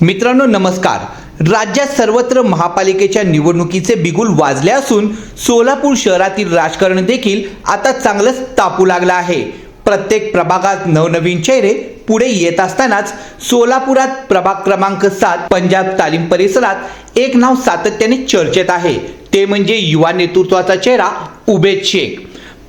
मित्रांनो नमस्कार। राज्यात सर्वत्र महापालिकेच्या निवडणुकीचे बिगुल वाजले असून सोलापूर शहरातील राजकारण देखील आता चांगलंच तापू लागलं आहे। प्रत्येक प्रभागात नवनवीन चेहरे पुढे येत असतानाच सोलापुरात प्रभाग क्रमांक 7 पंजाब तालीम परिसरात एक नाव सातत्याने चर्चेत आहे, ते म्हणजे युवा नेतृत्वाचा चेहरा उबेद शेख।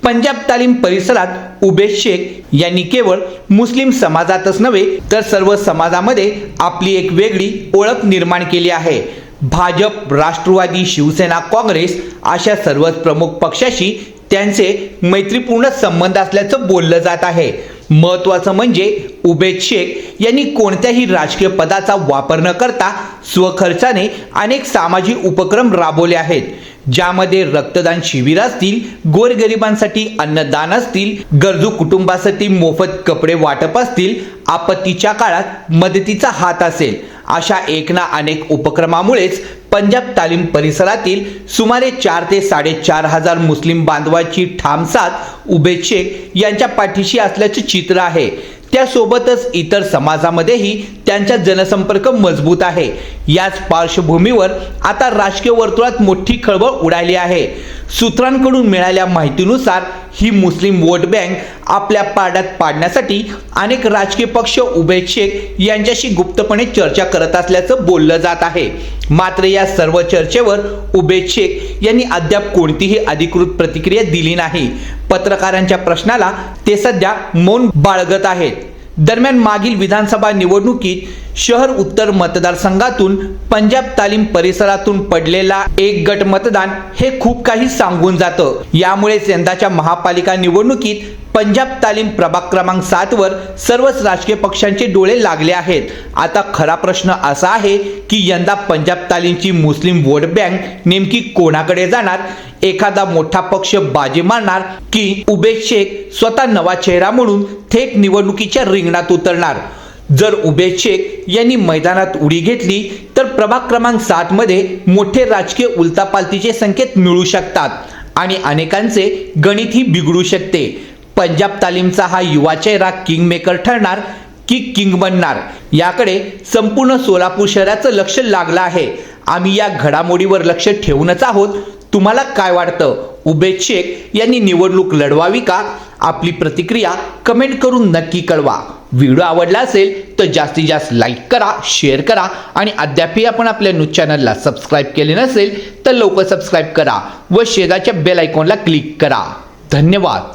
पंजाब तालीम परिसरात उबेद शेख यांनी केवळ मुस्लिम समाजातच नव्हे तर सर्व समाजामध्ये आपली एक वेगळी ओळख निर्माण केली आहे। भाजप, राष्ट्रवादी, शिवसेना, काँग्रेस अशा सर्वच प्रमुख पक्षाशी त्यांचे मैत्रीपूर्ण संबंध असल्याचं बोललं जात आहे। महत्त्वाचं म्हणजे उबेद शेख यांनी कोणत्याही राजकीय पदाचा वापर न करता स्वखर्चाने अनेक सामाजिक उपक्रम राबवले आहेत, ज्यामध्ये रक्तदान शिबिर असतील, गोरगरिबांसाठी अन्नदान असतील, गरजू कुटुंबासाठी मोफत कपडे वाटप असतील, आपत्तीच्या काळात मदतीचा हात असेल, अशा एक ना अनेक उपक्रमामुळेच पंजाब तालीम परिसरातील सुमारे 4 ते 4.5 मुस्लिम बांधवांची ठाम साथ उबेद शेख यांच्या पाठीशी असल्याचे चित्र आहे। त्यासोबतच इतर समाजामध्येही त्यांचा जनसंपर्क मजबूत आहे। याच पार्श्वभूमीवर आता राजकीय वर्तुळात मोठी खळबळ उडाली आहे। सूत्रांकडून मिळालेल्या माहितीनुसार ही मुस्लिम वोट बँक आपल्या पारड्यात पाडण्यासाठी अनेक राजकीय पक्ष उबेद शेख यांच्याशी गुप्तपणे चर्चा करत असल्याचं बोललं जात आहे। मात्र या सर्व चर्चेवर उबेद शेख यांनी अद्याप कोणतीही अधिकृत प्रतिक्रिया दिली नाही। पत्रकारांच्या प्रश्नाला ते सध्या मौन बाळगत आहेत। दरम्यान मागील विधानसभा निवडणुकीत शहर उत्तर मतदारसंघातून पंजाब तालीम परिसरातून पडलेला एक गट मतदान हे खूप काही सांगून जातं। यामुळेच यंदाच्या महापालिका निवडणुकीत पंजाब तालीम प्रभाग क्रमांक 7 वर सर्वच राजकीय पक्षांचे डोळे लागले आहेत। आता खरा प्रश्न असा आहे की यंदा पंजाब तालीमची मुस्लिम वोट बँक नेमकी कोणाकडे जाणार? एखादा मोठा पक्ष बाजी मारणार की उबेद शेख स्वतः नवा चेहरा म्हणून थेट निवडणुकीच्या रिंगणात उतरणार? जर उबेद शेख यांनी मैदानात उडी घेतली तर प्रभाग क्रमांक 7 मध्ये मोठे राजकीय उलथापालथीचे संकेत मिळू शकतात आणि अनेकांचे गणितही बिघडू शकते। पंजाब तालीमचा हा युवा चेहरा किंग मेकर ठरणार की किंग बनणार, याकडे संपूर्ण सोलापूर शहराचं लक्ष लागलं आहे। आम्ही या घडामोडीवर लक्ष ठेवूनच आहोत। तुम्हाला काय वाटतं? उबेद शेख यांनी निवडणूक लढवावी का? आपली प्रतिक्रिया कमेंट करून नक्की कळवा। व्हिडिओ आवडला असेल तर जास्तीत जास्त लाईक करा, शेअर करा आणि अद्यापही आपण आपल्या न्यूज चॅनलला सबस्क्राईब केले नसेल तर लवकर सबस्क्राईब करा व शेजारच्या बेल आयकॉनला क्लिक करा। धन्यवाद।